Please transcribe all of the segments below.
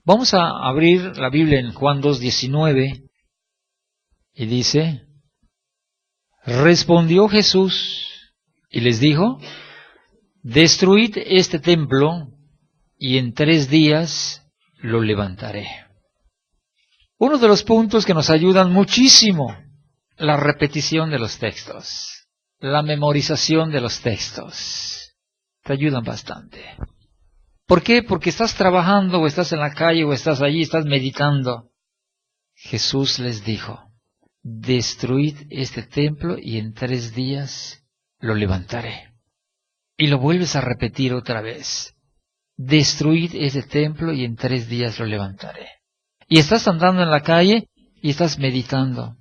Vamos a abrir la Biblia en Juan 2:19 y dice: respondió Jesús y les dijo: destruid este templo y en 3 días lo levantaré. Uno de los puntos que nos ayudan muchísimo, la repetición de los textos, la memorización de los textos, te ayudan bastante. ¿Por qué? Porque estás trabajando o estás en la calle o estás allí, estás meditando. Jesús les dijo: destruid este templo y en 3 días lo levantaré. Y lo vuelves a repetir otra vez: destruid este templo y en 3 días lo levantaré. Y estás andando en la calle y estás meditando.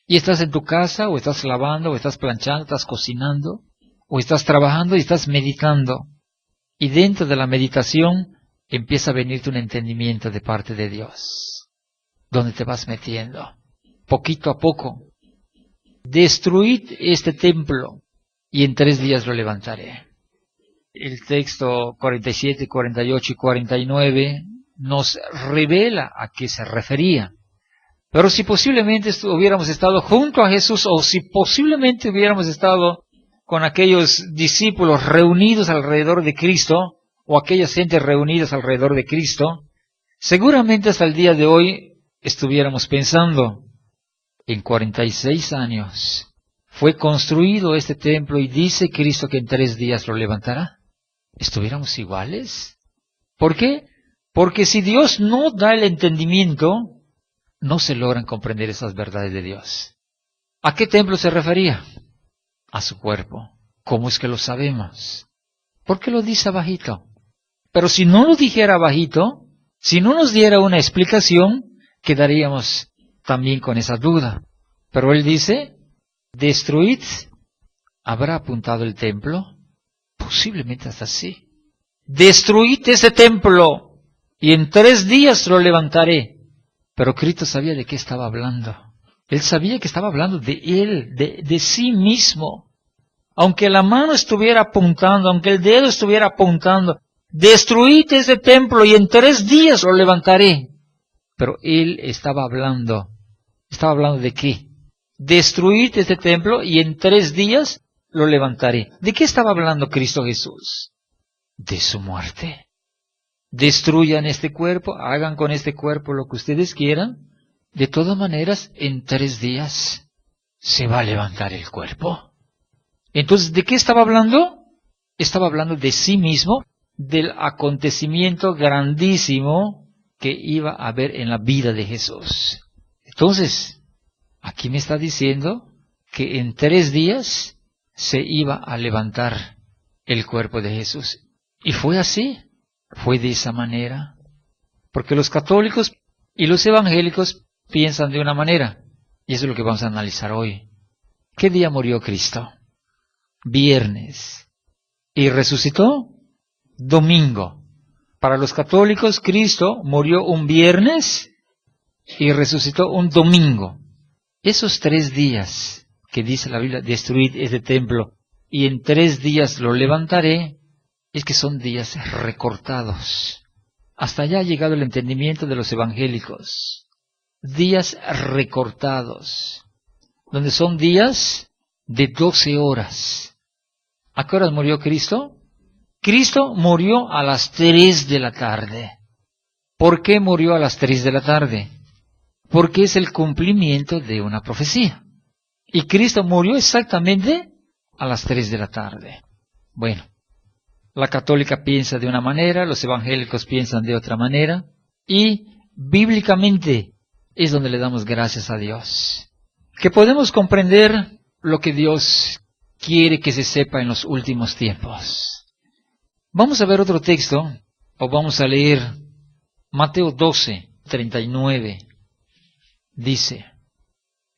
Y estás en tu casa, o estás lavando, o estás planchando, estás cocinando, o estás trabajando y estás meditando. Y dentro de la meditación empieza a venirte un entendimiento de parte de Dios, donde te vas metiendo, poquito a poco. Destruid este templo y en 3 días lo levantaré. El texto 47, 48 y 49 nos revela a qué se refería. Pero si posiblemente hubiéramos estado junto a Jesús, o si posiblemente hubiéramos estado con aquellos discípulos reunidos alrededor de Cristo, o aquellas gentes reunidas alrededor de Cristo, seguramente hasta el día de hoy estuviéramos pensando: en 46 años fue construido este templo y dice Cristo que en 3 días lo levantará. ¿Estuviéramos iguales? ¿Por qué? Porque si Dios no da el entendimiento, no se logran comprender esas verdades de Dios. ¿A qué templo se refería? A su cuerpo. ¿Cómo es que lo sabemos? Porque lo dice bajito. Pero si no lo dijera bajito, si no nos diera una explicación, quedaríamos también con esa duda. Pero él dice: destruid. ¿Habrá apuntado el templo? Posiblemente hasta así. Destruid ese templo y en 3 días lo levantaré. Pero Cristo sabía de qué estaba hablando. Él sabía que estaba hablando de él, de sí mismo. Aunque la mano estuviera apuntando, aunque el dedo estuviera apuntando: destruid ese templo y en 3 días lo levantaré. Pero él estaba hablando ¿de qué? Destruid este templo y en 3 días lo levantaré. ¿De qué estaba hablando Cristo Jesús? De su muerte. Destruyan este cuerpo, hagan con este cuerpo lo que ustedes quieran. De todas maneras, en 3 días se va a levantar el cuerpo. Entonces, ¿de qué estaba hablando? Estaba hablando de sí mismo, del acontecimiento grandísimo que iba a haber en la vida de Jesús. Entonces, aquí me está diciendo que en 3 días se iba a levantar el cuerpo de Jesús. Y fue así, fue de esa manera. Porque los católicos y los evangélicos piensan de una manera, y eso es lo que vamos a analizar hoy. ¿Qué día murió Cristo? Viernes. ¿Y resucitó? Domingo. Para los católicos, Cristo murió un viernes y resucitó un domingo. Esos 3 días que dice la Biblia: destruid este templo y en 3 días lo levantaré, es que son días recortados. Hasta allá ha llegado el entendimiento de los evangélicos. Días recortados, donde son días de 12 horas. ¿A qué horas murió Cristo? Cristo murió a las 3 de la tarde. ¿Por qué murió a las 3 de la tarde? Porque es el cumplimiento de una profecía. Y Cristo murió exactamente a las 3 de la tarde. Bueno, la católica piensa de una manera, los evangélicos piensan de otra manera, y bíblicamente es donde le damos gracias a Dios. Que podemos comprender lo que Dios quiere que se sepa en los últimos tiempos. Vamos a ver otro texto, o vamos a leer Mateo 12, 39. Dice: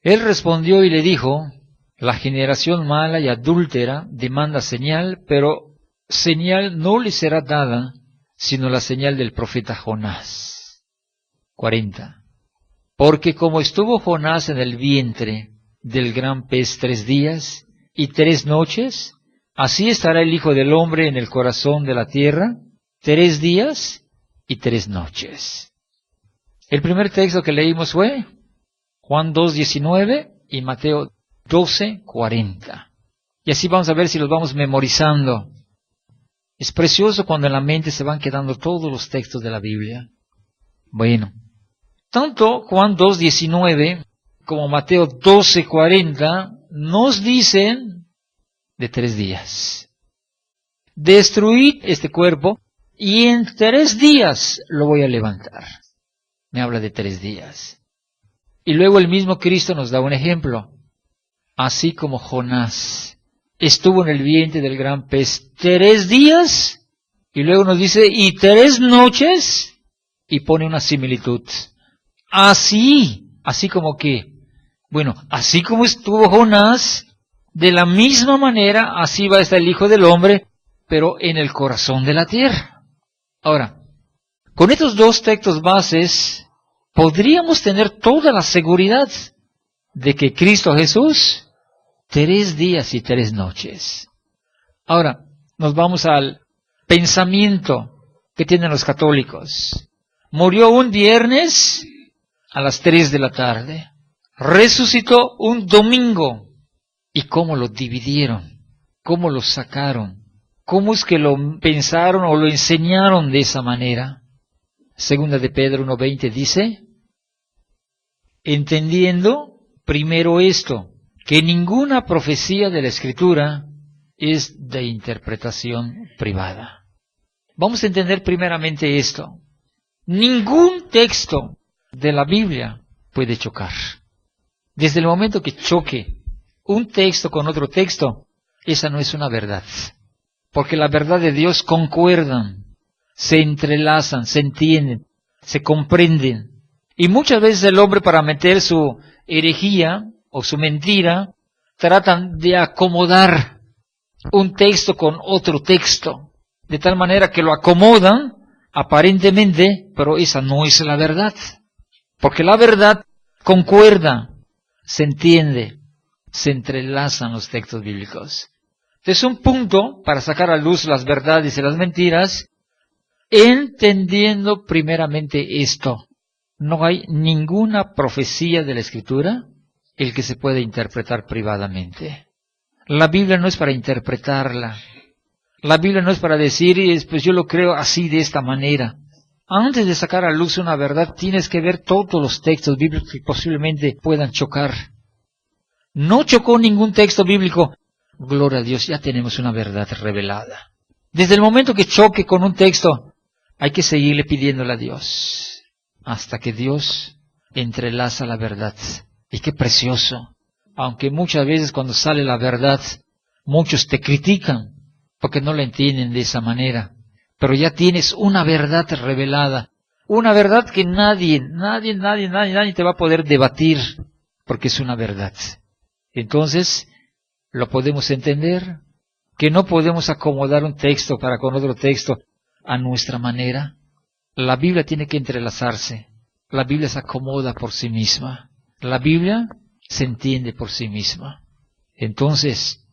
él respondió y le dijo: la generación mala y adúltera demanda señal, pero señal no le será dada, sino la señal del profeta Jonás. 40. Porque como estuvo Jonás en el vientre del gran pez 3 días y 3 noches, así estará el Hijo del Hombre en el corazón de la tierra 3 días y 3 noches. El primer texto que leímos fue Juan 2:19 y Mateo 12:40. Y así vamos a ver si los vamos memorizando. Es precioso cuando en la mente se van quedando todos los textos de la Biblia. Bueno, tanto Juan 2:19 como Mateo 12:40 nos dicen de 3 días. Destruid este cuerpo y en 3 días lo voy a levantar. Me habla de 3 días. Y luego el mismo Cristo nos da un ejemplo. Así como Jonás estuvo en el vientre del gran pez 3 días, y luego nos dice, y 3 noches, y pone una similitud. Así como que, bueno, así como estuvo Jonás, de la misma manera, así va a estar el Hijo del Hombre, pero en el corazón de la tierra. Ahora, con estos 2 textos bases, podríamos tener toda la seguridad de que Cristo Jesús, 3 días y 3 noches. Ahora, nos vamos al pensamiento que tienen los católicos. Murió un viernes a las 3 de la tarde. Resucitó un domingo. ¿Y cómo lo dividieron? ¿Cómo lo sacaron? ¿Cómo es que lo pensaron o lo enseñaron de esa manera? Segunda de Pedro 1:20 dice, entendiendo primero esto, que ninguna profecía de la Escritura es de interpretación privada. Vamos a entender primeramente esto. Ningún texto de la Biblia puede chocar. Desde el momento que choque un texto con otro texto, esa no es una verdad. Porque la verdad de Dios concuerdan, se entrelazan, se entienden, se comprenden. Y muchas veces el hombre, para meter su herejía o su mentira, tratan de acomodar un texto con otro texto, de tal manera que lo acomodan aparentemente, pero esa no es la verdad. Porque la verdad concuerda, se entiende, se entrelazan los textos bíblicos. Entonces, un punto para sacar a luz las verdades y las mentiras, entendiendo primeramente esto. No hay ninguna profecía de la Escritura el que se pueda interpretar privadamente. La Biblia no es para interpretarla. La Biblia no es para decir, pues yo lo creo así, de esta manera. Antes de sacar a luz una verdad, tienes que ver todos los textos bíblicos que posiblemente puedan chocar. No chocó ningún texto bíblico. Gloria a Dios, ya tenemos una verdad revelada. Desde el momento que choque con un texto, hay que seguirle pidiéndole a Dios, hasta que Dios entrelaza la verdad. Y qué precioso. Aunque muchas veces cuando sale la verdad, muchos te critican, porque no la entienden de esa manera. Pero ya tienes una verdad revelada. Una verdad que nadie te va a poder debatir, porque es una verdad. Entonces, lo podemos entender, que no podemos acomodar un texto para con otro texto a nuestra manera. La Biblia tiene que entrelazarse. La Biblia se acomoda por sí misma. La Biblia se entiende por sí misma. Entonces,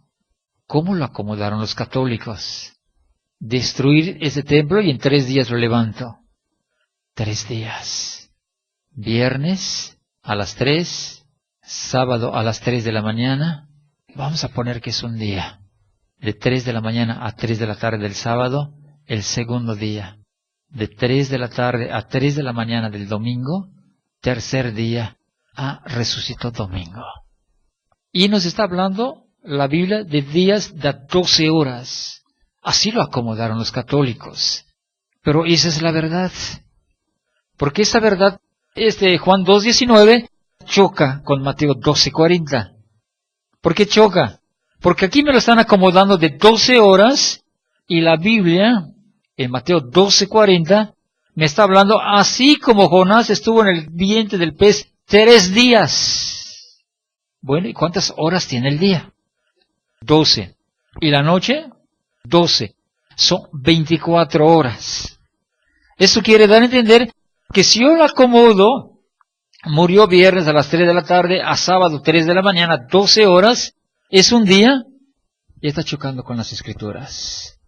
¿cómo lo acomodaron los católicos? Destruir ese templo y en 3 días lo levanto. 3 días. Viernes a las 3, sábado a las 3 de la mañana. Vamos a poner que es un día. De 3 de la mañana a 3 de la tarde del sábado, el segundo día. De 3 de la tarde a 3 de la mañana del domingo, tercer día. Resucitó domingo. Y nos está hablando la Biblia de días de 12 horas. Así lo acomodaron los católicos. Pero esa es la verdad. Porque esa verdad, Juan 2:19, choca con Mateo 12:40. ¿Por qué choca? Porque aquí me lo están acomodando de 12 horas y la Biblia, en Mateo 12:40, me está hablando así como Jonás estuvo en el vientre del pez 3 días. Bueno, ¿y cuántas horas tiene el día? 12. ¿Y la noche? 12. Son 24 horas. Eso quiere dar a entender que si yo lo acomodo, murió viernes a las 3 de la tarde, a sábado 3 de la mañana, 12 horas, es un día, y está chocando con las Escrituras.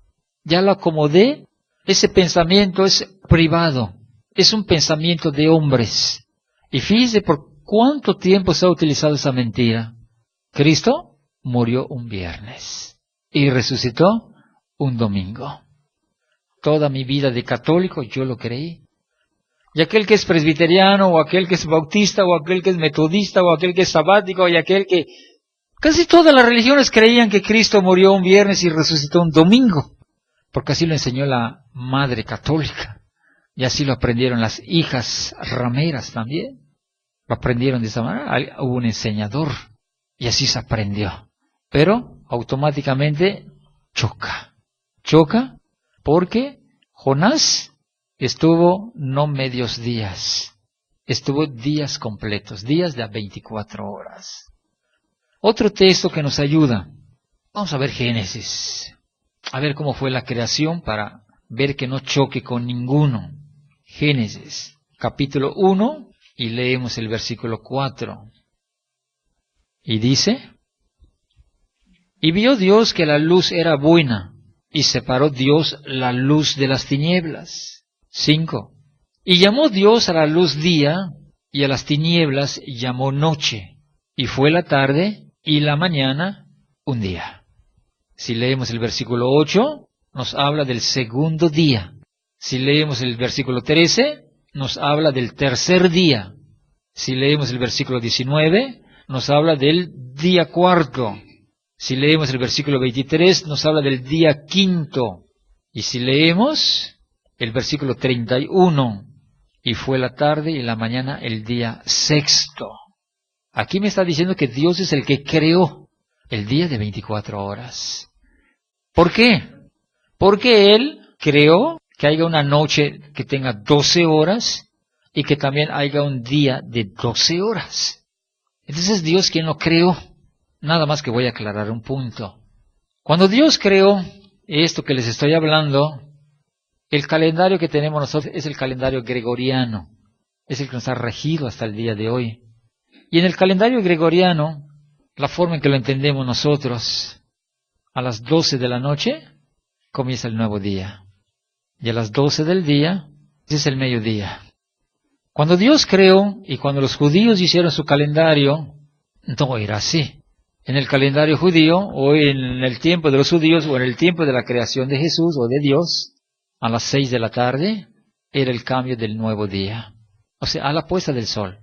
Ya lo acomodé, ese pensamiento es privado, es un pensamiento de hombres. Y fíjese por cuánto tiempo se ha utilizado esa mentira. Cristo murió un viernes y resucitó un domingo. Toda mi vida de católico yo lo creí. Y aquel que es presbiteriano, o aquel que es bautista, o aquel que es metodista, o aquel que es sabático, y aquel que... Casi todas las religiones creían que Cristo murió un viernes y resucitó un domingo, porque así lo enseñó la Madre Católica. Y así lo aprendieron las hijas rameras también. Lo aprendieron de esa manera. Hubo un enseñador, y así se aprendió. Pero automáticamente choca. Choca porque Jonás estuvo no medios días, estuvo días completos, días de 24 horas. Otro texto que nos ayuda, vamos a ver Génesis, a ver cómo fue la creación para ver que no choque con ninguno. Génesis, capítulo 1, y leemos el versículo 4. Y dice, y vio Dios que la luz era buena, y separó Dios la luz de las tinieblas. 5. Y llamó Dios a la luz día, y a las tinieblas llamó noche, y fue la tarde y la mañana un día. Si leemos el versículo 8, nos habla del segundo día. Si leemos el versículo 13, nos habla del tercer día. Si leemos el versículo 19, nos habla del día cuarto. Si leemos el versículo 23, nos habla del día quinto. Y si leemos el versículo 31, y fue la tarde y la mañana el día sexto. Aquí me está diciendo que Dios es el que creó el día de 24 horas. ¿Por qué? Porque Él creó que haya una noche que tenga 12 horas y que también haya un día de 12 horas. Entonces es Dios quien lo creó. Nada más que voy a aclarar un punto. Cuando Dios creó esto que les estoy hablando, el calendario que tenemos nosotros es el calendario gregoriano. Es el que nos ha regido hasta el día de hoy. Y en el calendario gregoriano, la forma en que lo entendemos nosotros, a las 12 de la noche comienza el nuevo día. Y a las 12 del día es el mediodía. Cuando Dios creó y cuando los judíos hicieron su calendario, no era así. En el calendario judío, o en el tiempo de los judíos, o en el tiempo de la creación de Jesús o de Dios, a las 6 de la tarde era el cambio del nuevo día. O sea, a la puesta del sol.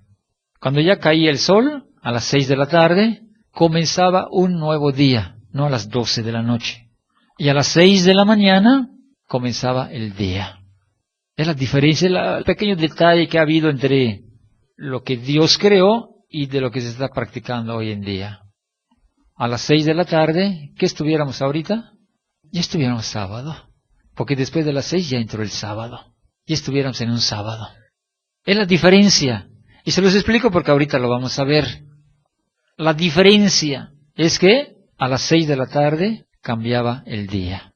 Cuando ya caía el sol, a las 6 de la tarde, comenzaba un nuevo día, no a las 12 de la noche. Y a las 6 de la mañana comenzaba el día. Es la diferencia, el pequeño detalle que ha habido entre lo que Dios creó y de lo que se está practicando hoy en día. A las 6 de la tarde, ¿qué estuviéramos ahorita? Ya estuviéramos sábado. Porque después de las 6 ya entró el sábado. Ya estuviéramos en un sábado. Es la diferencia. Y se los explico porque ahorita lo vamos a ver. La diferencia es que a las 6 de la tarde cambiaba el día.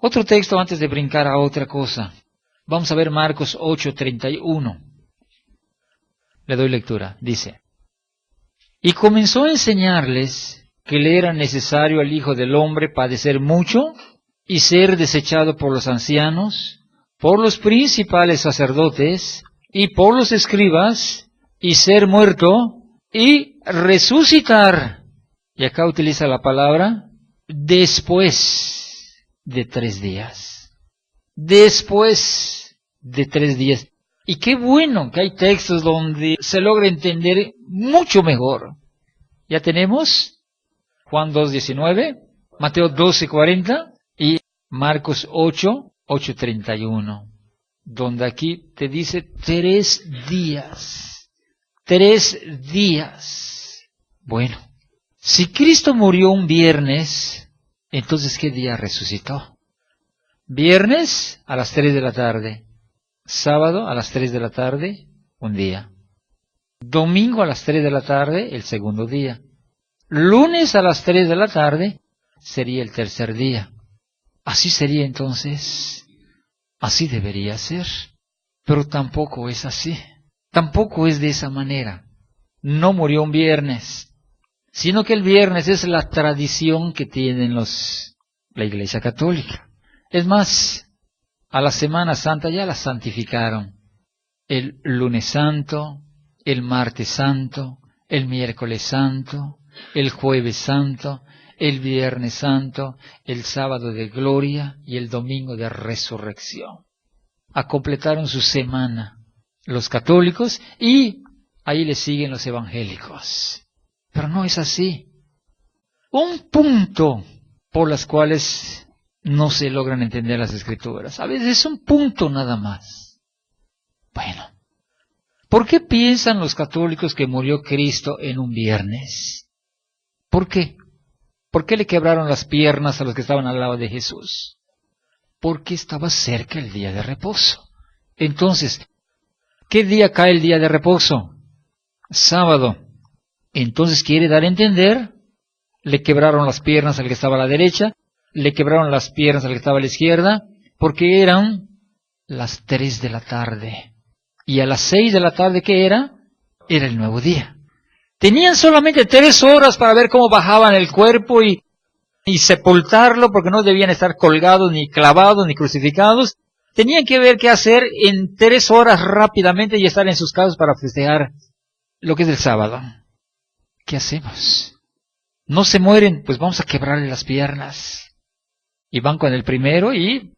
Otro texto antes de brincar a otra cosa. Vamos a ver Marcos 8:31. Le doy lectura. Dice, y comenzó a enseñarles que le era necesario al Hijo del Hombre padecer mucho y ser desechado por los ancianos, por los principales sacerdotes y por los escribas, y ser muerto y resucitar. Y acá utiliza la palabra después de 3 días. Después de 3 días. Y qué bueno que hay textos donde se logra entender mucho mejor. Ya tenemos Juan 2:19, Mateo 12:40 y Marcos 8:31, donde aquí te dice 3 días. 3 días. Bueno, si Cristo murió un viernes, entonces ¿qué día resucitó? Viernes a las 3 de la tarde. Sábado a las 3 de la tarde, un día. Domingo a las 3 de la tarde, el segundo día. Lunes a las 3 de la tarde sería el tercer día. Así sería entonces. Así debería ser. Pero tampoco es así. Tampoco es de esa manera. No murió un viernes, sino que el viernes es la tradición que tienen la Iglesia Católica. Es más, a la Semana Santa ya la santificaron. el lunes santo, el martes santo, el miércoles santo, el jueves santo, el viernes santo, el sábado de gloria y el domingo de resurrección. Completaron su semana los católicos y ahí le siguen los evangélicos. Pero no es así. Un punto por las cuales no se logran entender las Escrituras. A veces es un punto nada más. Bueno, ¿por qué piensan los católicos que murió Cristo en un viernes? ¿Por qué? ¿Por qué le quebraron las piernas a los que estaban al lado de Jesús? Porque estaba cerca el día de reposo. Entonces, ¿qué día cae el día de reposo? Sábado. Entonces quiere dar a entender, le quebraron las piernas al que estaba a la derecha, le quebraron las piernas al que estaba a la izquierda, porque eran las 3 de la tarde. Y a las 6 de la tarde, ¿qué era? Era el nuevo día. Tenían solamente 3 horas para ver cómo bajaban el cuerpo y sepultarlo, porque no debían estar colgados, ni clavados, ni crucificados. Tenían que ver qué hacer en 3 horas rápidamente y estar en sus casas para festejar lo que es el sábado. ¿Qué hacemos? No se mueren, pues vamos a quebrarle las piernas. Y van con el primero y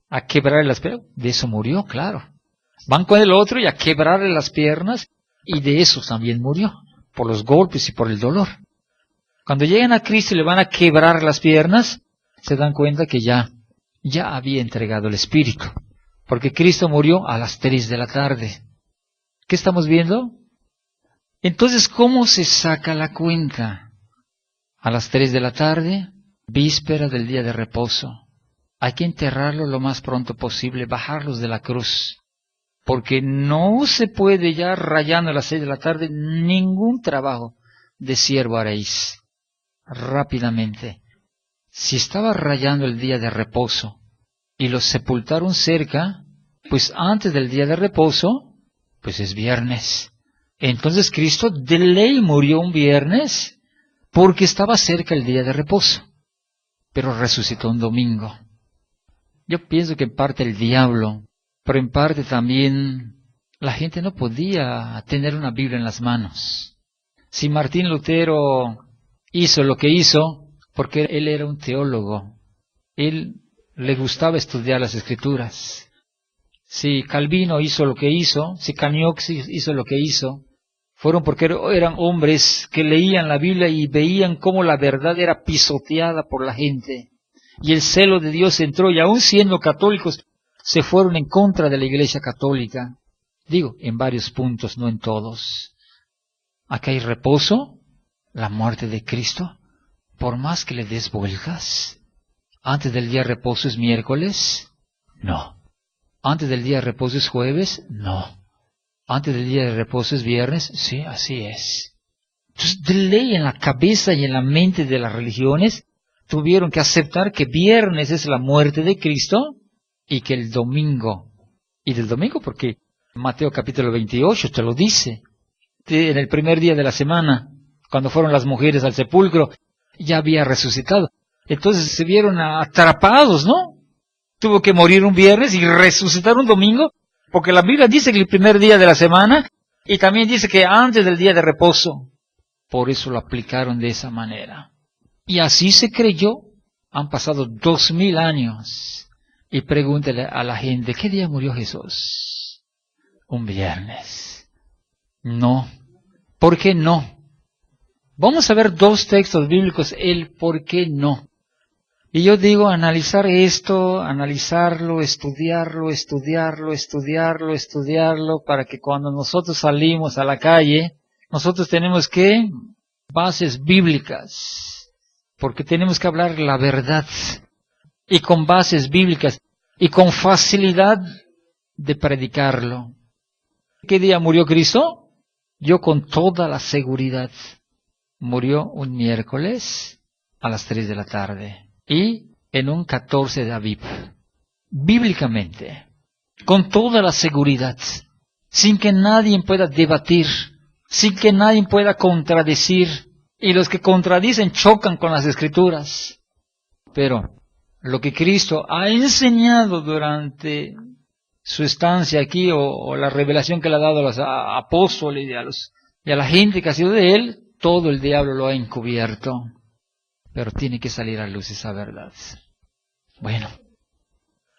a quebrarle las piernas. De eso murió, claro. Van con el otro y a quebrarle las piernas, y de eso también murió, por los golpes y por el dolor. Cuando llegan a Cristo y le van a quebrar las piernas, se dan cuenta que ya había entregado el Espíritu, porque Cristo murió a las 3 de la tarde. ¿Qué estamos viendo? Entonces, ¿cómo se saca la cuenta? A las 3 de la tarde, víspera del día de reposo. Hay que enterrarlo lo más pronto posible, bajarlos de la cruz, porque no se puede ya rayando a las 6 de la tarde ningún trabajo de siervo haréis. Rápidamente. Si estaba rayando el día de reposo y los sepultaron cerca, pues antes del día de reposo, pues es viernes. Entonces Cristo de ley murió un viernes porque estaba cerca el día de reposo, pero resucitó un domingo. Yo pienso que en parte el diablo, pero en parte también la gente no podía tener una Biblia en las manos. Si Martín Lutero hizo lo que hizo, porque él era un teólogo, él le gustaba estudiar las Escrituras. Si Calvino hizo lo que hizo, si Caniox hizo lo que hizo, fueron porque eran hombres que leían la Biblia y veían cómo la verdad era pisoteada por la gente. Y el celo de Dios entró, y aún siendo católicos, se fueron en contra de la Iglesia Católica. Digo, en varios puntos, no en todos. Acá hay reposo, la muerte de Cristo, por más que le des vueltas. Antes del día de reposo es miércoles, no. Antes del día de reposo es jueves, no. Antes del día de reposo es viernes, sí, así es. Entonces, de ley en la cabeza y en la mente de las religiones, tuvieron que aceptar que viernes es la muerte de Cristo y que el domingo, y del domingo porque Mateo capítulo 28 te lo dice, en el primer día de la semana, cuando fueron las mujeres al sepulcro, ya había resucitado. Entonces se vieron atrapados, ¿no? Tuvo que morir un viernes y resucitar un domingo, porque la Biblia dice que el primer día de la semana, y también dice que antes del día de reposo. Por eso lo aplicaron de esa manera. Y así se creyó. Han pasado 2000 años. Y pregúntele a la gente, ¿qué día murió Jesús? Un viernes. No. ¿Por qué no? Vamos a ver 2 textos bíblicos, el por qué no. Y yo digo, analizar esto, analizarlo, estudiarlo, para que cuando nosotros salimos a la calle, nosotros tenemos que bases bíblicas, porque tenemos que hablar la verdad, y con bases bíblicas, y con facilidad de predicarlo. ¿Qué día murió Cristo? Yo con toda la seguridad. Murió un miércoles a las 3 de la tarde. Y en un 14 de Aviv, bíblicamente, con toda la seguridad, sin que nadie pueda debatir, sin que nadie pueda contradecir, y los que contradicen chocan con las Escrituras. Pero lo que Cristo ha enseñado durante su estancia aquí o la revelación que le ha dado a los apóstoles y a la gente que ha sido de él, todo el diablo lo ha encubierto. Pero tiene que salir a luz esa verdad. Bueno,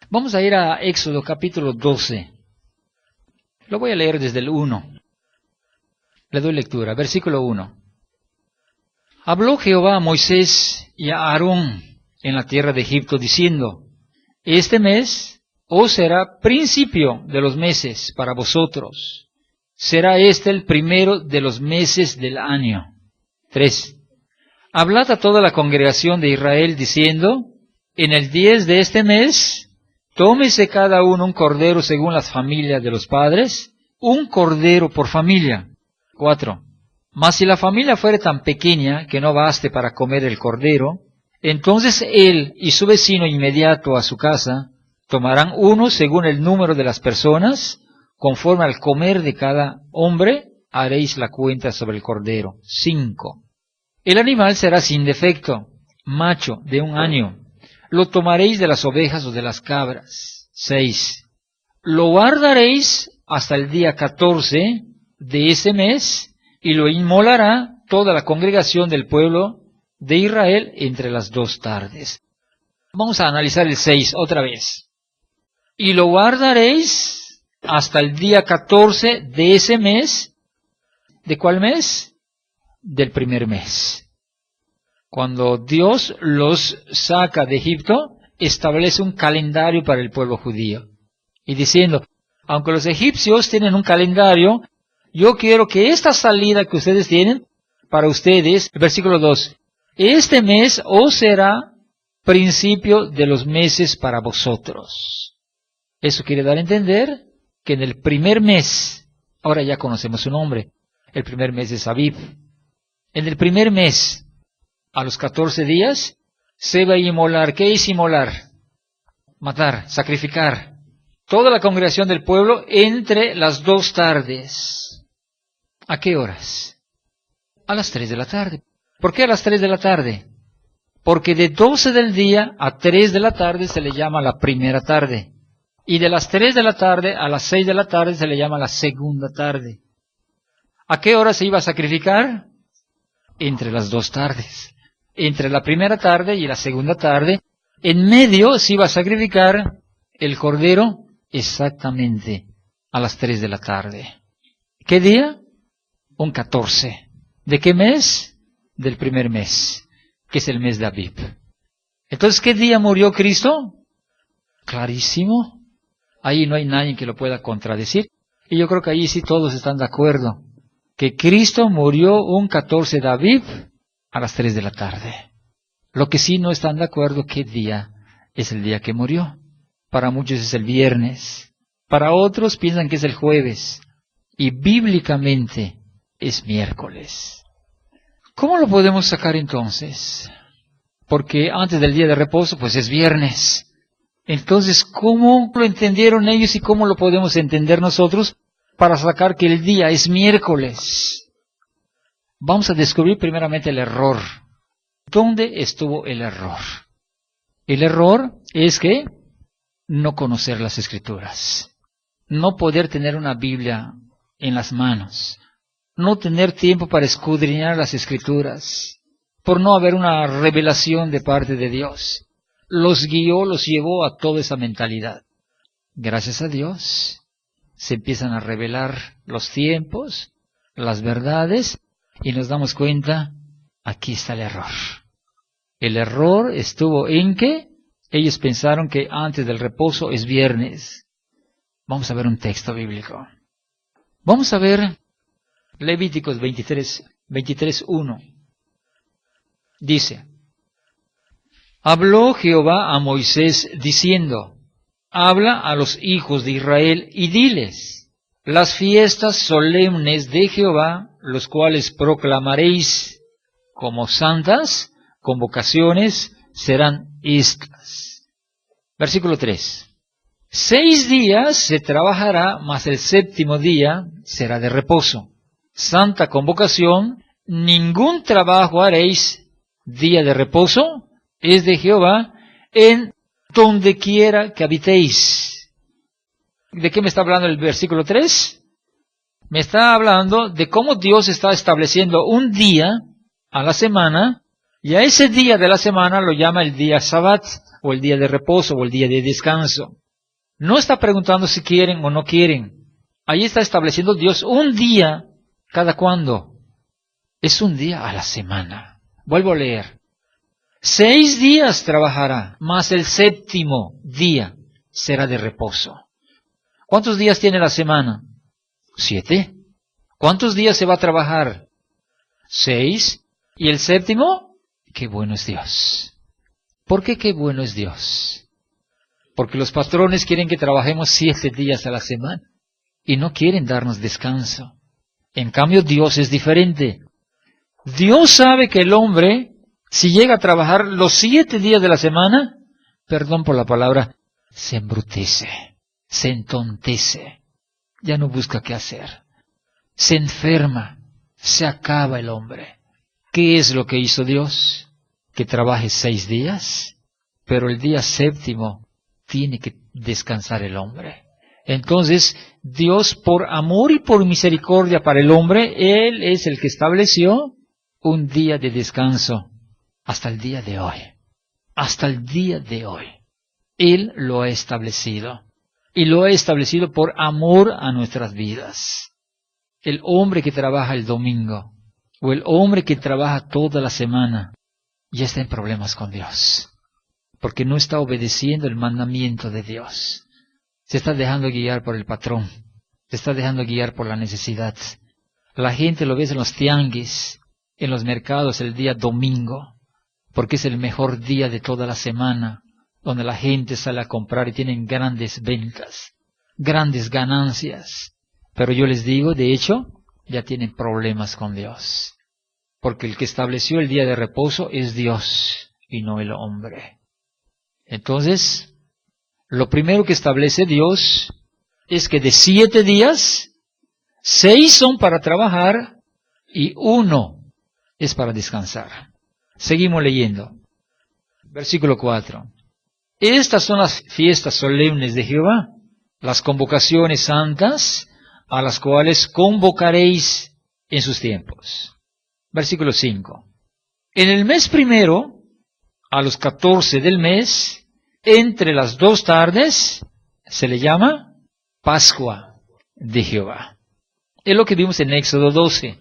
vamos a ir a Éxodo capítulo 12. Lo voy a leer desde el 1. Le doy lectura, versículo 1. Habló Jehová a Moisés y a Aarón en la tierra de Egipto, diciendo: Este mes os será principio de los meses para vosotros. Será este el primero de los meses del año. 3. Hablad a toda la congregación de Israel, diciendo: En el 10 de este mes, tómese cada uno un cordero según las familias de los padres, un cordero por familia. 4. Mas si la familia fuere tan pequeña que no baste para comer el cordero, entonces él y su vecino inmediato a su casa tomarán uno según el número de las personas, conforme al comer de cada hombre, haréis la cuenta sobre el cordero. 5. El animal será sin defecto, macho de 1 año. Lo tomaréis de las ovejas o de las cabras. 6. Lo guardaréis hasta el día 14 de ese mes, y lo inmolará toda la congregación del pueblo de Israel entre las 2 tardes. Vamos a analizar el 6 otra vez. Y lo guardaréis hasta el día 14 de ese mes. ¿De cuál mes? Del primer mes. Cuando Dios los saca de Egipto, establece un calendario para el pueblo judío. Y diciendo, aunque los egipcios tienen un calendario, yo quiero que esta salida que ustedes tienen, para ustedes, el versículo 2, este mes os será principio de los meses para vosotros. Eso quiere dar a entender que en el primer mes, ahora ya conocemos su nombre, el primer mes es Abib. En el primer mes, a los 14 días, se va a inmolar. ¿Qué es inmolar? Matar, sacrificar. Toda la congregación del pueblo entre las 2 tardes. ¿A qué horas? A las 3 de la tarde. ¿Por qué a las 3 de la tarde? Porque de 12 del día a 3 de la tarde se le llama la primera tarde. Y de las 3 de la tarde a las 6 de la tarde se le llama la segunda tarde. ¿A qué hora se iba a sacrificar? Entre las 2 tardes. Entre la primera tarde y la segunda tarde. En medio se iba a sacrificar el cordero exactamente a las 3 de la tarde. ¿Qué día? Un 14. ¿De qué mes? Del primer mes, que es el mes de Abib. Entonces, ¿qué día murió Cristo? Clarísimo. Ahí no hay nadie que lo pueda contradecir. Y yo creo que ahí sí todos están de acuerdo. Que Cristo murió un 14 de Abib a las 3 de la tarde. Lo que sí no están de acuerdo, ¿qué día es el día que murió? Para muchos es el viernes. Para otros piensan que es el jueves. Y bíblicamente es miércoles. ¿Cómo lo podemos sacar entonces? Porque antes del día de reposo, pues es viernes. Entonces, ¿cómo lo entendieron ellos y cómo lo podemos entender nosotros para sacar que el día es miércoles? Vamos a descubrir primeramente el error. ¿Dónde estuvo el error? El error es que no conocer las Escrituras, no poder tener una Biblia en las manos, no tener tiempo para escudriñar las Escrituras, por no haber una revelación de parte de Dios. Los guió, los llevó a toda esa mentalidad. Gracias a Dios, se empiezan a revelar los tiempos, las verdades, y nos damos cuenta, aquí está el error. El error estuvo en que ellos pensaron que antes del reposo es viernes. Vamos a ver un texto bíblico. Vamos a ver Levíticos 23:1. Dice, habló Jehová a Moisés diciendo, habla a los hijos de Israel y diles, las fiestas solemnes de Jehová, los cuales proclamaréis como santas convocaciones, serán estas. Versículo 3. 6 días se trabajará, mas el 7º día será de reposo. Santa convocación, ningún trabajo haréis, día de reposo, es de Jehová, en donde quiera que habitéis. ¿De qué me está hablando el versículo 3? Me está hablando de cómo Dios está estableciendo un día a la semana, y a ese día de la semana lo llama el día Sabbat, o el día de reposo, o el día de descanso. No está preguntando si quieren o no quieren. Ahí está estableciendo Dios un día, ¿cada cuándo? Es un día a la semana. Vuelvo a leer. 6 días trabajará, más el 7º día será de reposo. ¿Cuántos días tiene la semana? 7. ¿Cuántos días se va a trabajar? 6. ¿Y el 7º? ¡Qué bueno es Dios! ¿Por qué qué bueno es Dios? Porque los patrones quieren que trabajemos 7 días a la semana y no quieren darnos descanso. En cambio, Dios es diferente. Dios sabe que el hombre, si llega a trabajar los 7 días de la semana, perdón por la palabra, se embrutece, se entontece, ya no busca qué hacer, se enferma, se acaba el hombre. ¿Qué es lo que hizo Dios? Que trabaje 6 días, pero el día 7º tiene que descansar el hombre. Entonces, Dios, por amor y por misericordia para el hombre, Él es el que estableció un día de descanso hasta el día de hoy. Hasta el día de hoy. Él lo ha establecido. Y lo ha establecido por amor a nuestras vidas. El hombre que trabaja el domingo, o el hombre que trabaja toda la semana, ya está en problemas con Dios. Porque no está obedeciendo el mandamiento de Dios. Se está dejando guiar por el patrón. Se está dejando guiar por la necesidad. La gente lo ve en los tianguis, en los mercados el día domingo, porque es el mejor día de toda la semana, donde la gente sale a comprar y tienen grandes ventas, grandes ganancias. Pero yo les digo, de hecho, ya tienen problemas con Dios. Porque el que estableció el día de reposo es Dios y no el hombre. Entonces, lo primero que establece Dios es que de 7 días, 6 son para trabajar y 1 es para descansar. Seguimos leyendo. Versículo 4. Estas son las fiestas solemnes de Jehová, las convocaciones santas, a las cuales convocaréis en sus tiempos. Versículo 5. En el mes primero, a los 14 del mes, entre las 2 tardes, se le llama Pascua de Jehová. Es lo que vimos en Éxodo 12.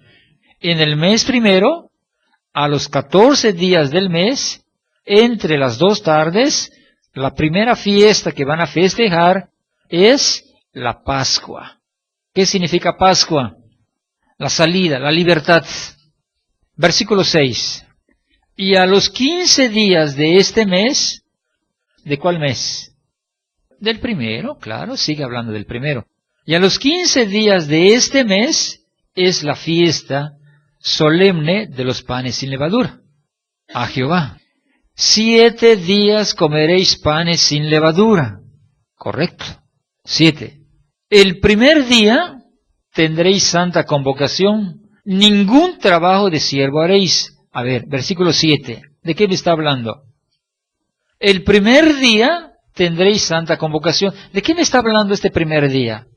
En el mes primero, a los 14 días del mes, entre las 2 tardes, la primera fiesta que van a festejar es la Pascua. ¿Qué significa Pascua? La salida, la libertad. Versículo 6. Y a los 15 días de este mes, ¿de cuál mes? Del primero, claro, sigue hablando del primero. Y a los 15 días de este mes es la fiesta solemne de los panes sin levadura, a Jehová. 7 días comeréis panes sin levadura. Correcto. 7. El primer día tendréis santa convocación. Ningún trabajo de siervo haréis. A ver, versículo 7. ¿De qué me está hablando? El primer día tendréis santa convocación. ¿De qué me está hablando este primer día?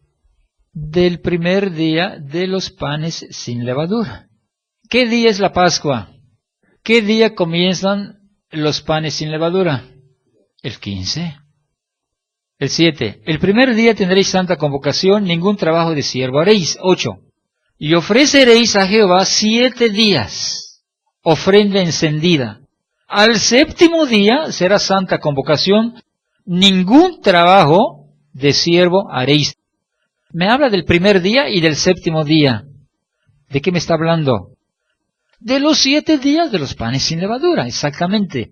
Del primer día de los panes sin levadura. ¿Qué día es la Pascua? ¿Qué día comienzan los panes sin levadura? El 15. El 7. El primer día tendréis santa convocación, ningún trabajo de siervo haréis. 8. Y ofreceréis a Jehová 7 días, ofrenda encendida. Al 7º día será santa convocación, ningún trabajo de siervo haréis. Me habla del primer día y del 7º día. ¿De qué me está hablando? De los 7 días de los panes sin levadura, exactamente.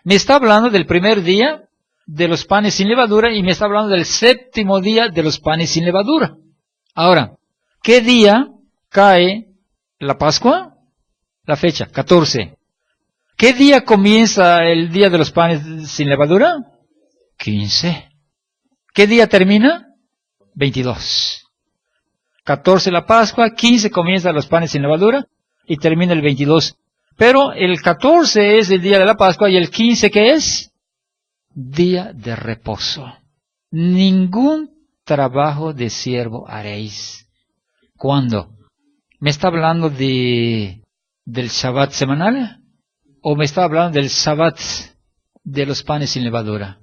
Me está hablando del primer día de los panes sin levadura y me está hablando del 7º día de los panes sin levadura. Ahora, ¿qué día cae la Pascua? La fecha, 14. ¿Qué día comienza el día de los panes sin levadura? 15. ¿Qué día termina? 22. 14 la Pascua, 15 comienza los panes sin levadura y termina el 22. Pero el 14 es el día de la Pascua y el 15 ¿qué es? Día de reposo. Ningún trabajo de siervo haréis. ¿Cuándo? ¿Me está hablando del Shabbat semanal? ¿O me está hablando del Shabbat de los panes sin levadura?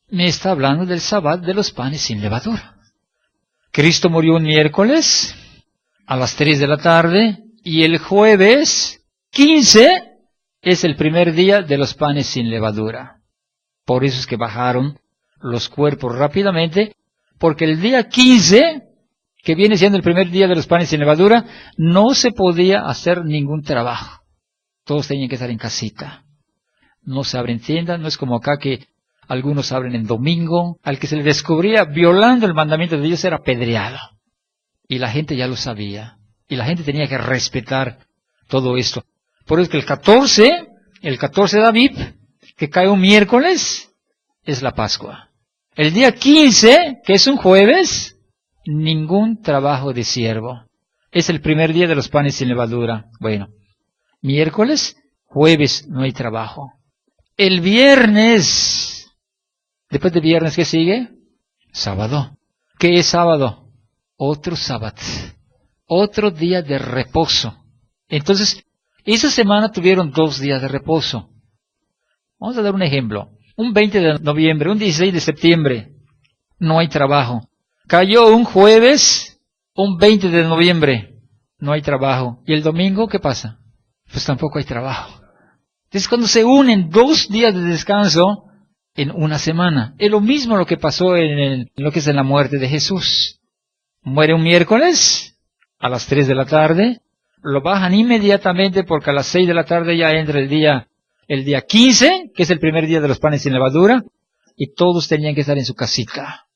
Me está hablando del Shabbat de los panes sin levadura. Cristo murió un miércoles a las 3 de la tarde y el jueves 15 es el primer día de los panes sin levadura. Por eso es que bajaron los cuerpos rápidamente, porque el día 15, que viene siendo el primer día de los panes sin levadura, no se podía hacer ningún trabajo. Todos tenían que estar en casita. No se abren tiendas, no es como acá que algunos abren en domingo. Al que se le descubría violando el mandamiento de Dios era apedreado. Y la gente ya lo sabía. Y la gente tenía que respetar todo esto. Por eso que el 14 de Aviv, que cae un miércoles, es la Pascua. El día 15, que es un jueves, ningún trabajo de siervo. Es el primer día de los panes sin levadura. Bueno, miércoles, jueves, no hay trabajo. El viernes, después de viernes, ¿qué sigue? Sábado. ¿Qué es sábado? Otro sábado. Otro día de reposo. Entonces, esa semana tuvieron 2 días de reposo. Vamos a dar un ejemplo. Un 20 de noviembre, un 16 de septiembre, no hay trabajo. Cayó un jueves, un 20 de noviembre, no hay trabajo. ¿Y el domingo qué pasa? Pues tampoco hay trabajo. Es cuando se unen 2 días de descanso en una semana. Es lo mismo lo que pasó en lo que es en la muerte de Jesús. Muere un miércoles a las 3 de la tarde, lo bajan inmediatamente porque a las 6 de la tarde ya entra el día 15, que es el primer día de los panes sin levadura, y todos tenían que estar en su casita.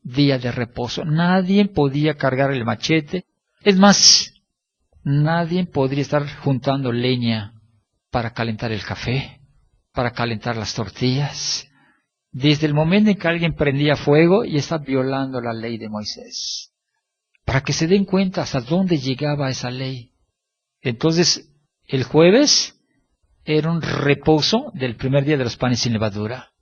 Día de reposo. Nadie podía cargar el machete. Es más, nadie podría estar juntando leña para calentar el café, para calentar las tortillas. Desde el momento en que alguien prendía fuego, y está violando la ley de Moisés. Para que se den cuenta hasta dónde llegaba esa ley. Entonces, el jueves era un reposo del primer día de los panes sin levadura.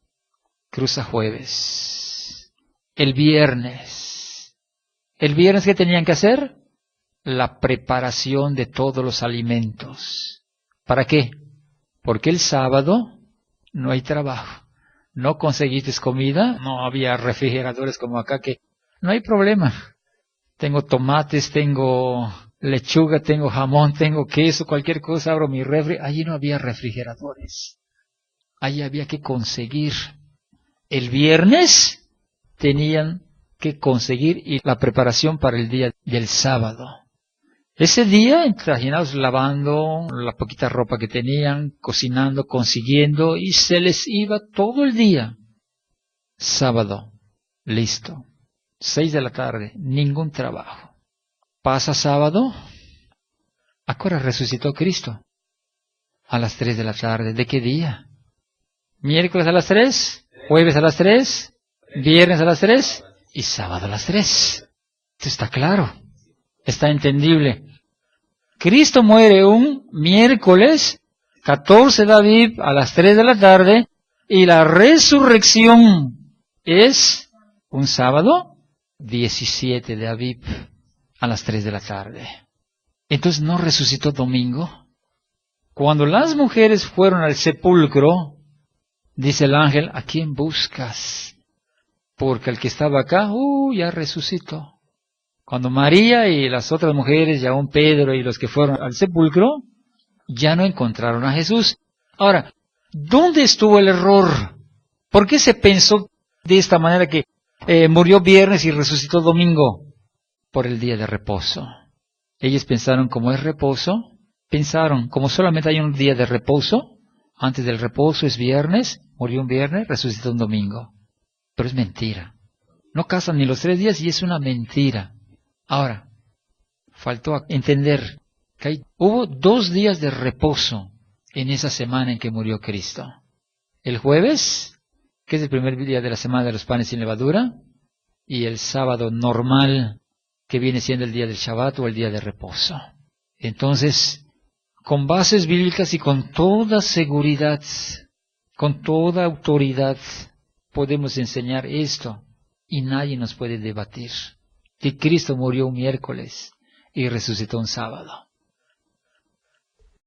Cruza jueves. El viernes. ¿El viernes qué tenían que hacer? La preparación de todos los alimentos. ¿Para qué? Porque el sábado no hay trabajo. No conseguiste comida, no había refrigeradores como acá que no hay problema. Tengo tomates, tengo lechuga, tengo jamón, tengo queso, cualquier cosa, abro mi refri. Allí no había refrigeradores. Allí había que conseguir. El viernes tenían que conseguir y la preparación para el día del sábado. Ese día, entrajinados lavando la poquita ropa que tenían, cocinando, consiguiendo, y se les iba todo el día. Sábado, listo. 6 de la tarde, ningún trabajo. Pasa sábado, ¿a qué hora resucitó Cristo? A las 3 de la tarde. ¿De qué día? Miércoles a las 3, jueves a las 3, viernes a las 3 y sábado a las 3. Esto está claro, está entendible. Cristo muere un miércoles, 14 de Aviv, a las 3 de la tarde, y la resurrección es un sábado, 17 de Aviv, a las 3 de la tarde. Entonces, ¿no resucitó domingo? Cuando las mujeres fueron al sepulcro, dice el ángel, ¿a quién buscas? Porque el que estaba acá, ya resucitó. Cuando María y las otras mujeres, y aún Pedro y los que fueron al sepulcro, ya no encontraron a Jesús. Ahora, ¿dónde estuvo el error? ¿Por qué se pensó de esta manera que murió viernes y resucitó domingo? Por el día de reposo. Ellos pensaron, como es reposo, pensaron, como solamente hay un día de reposo, antes del reposo es viernes, murió un viernes, resucitó un domingo. Pero es mentira. No casan ni los 3 días y es una mentira. Ahora, faltó entender que hubo 2 días de reposo en esa semana en que murió Cristo. El jueves, que es el primer día de la semana de los panes sin levadura, y el sábado normal, que viene siendo el día del Shabbat o el día de reposo. Entonces, con bases bíblicas y con toda seguridad, con toda autoridad, podemos enseñar esto. y nadie nos puede debatir que Cristo murió un miércoles y resucitó un sábado.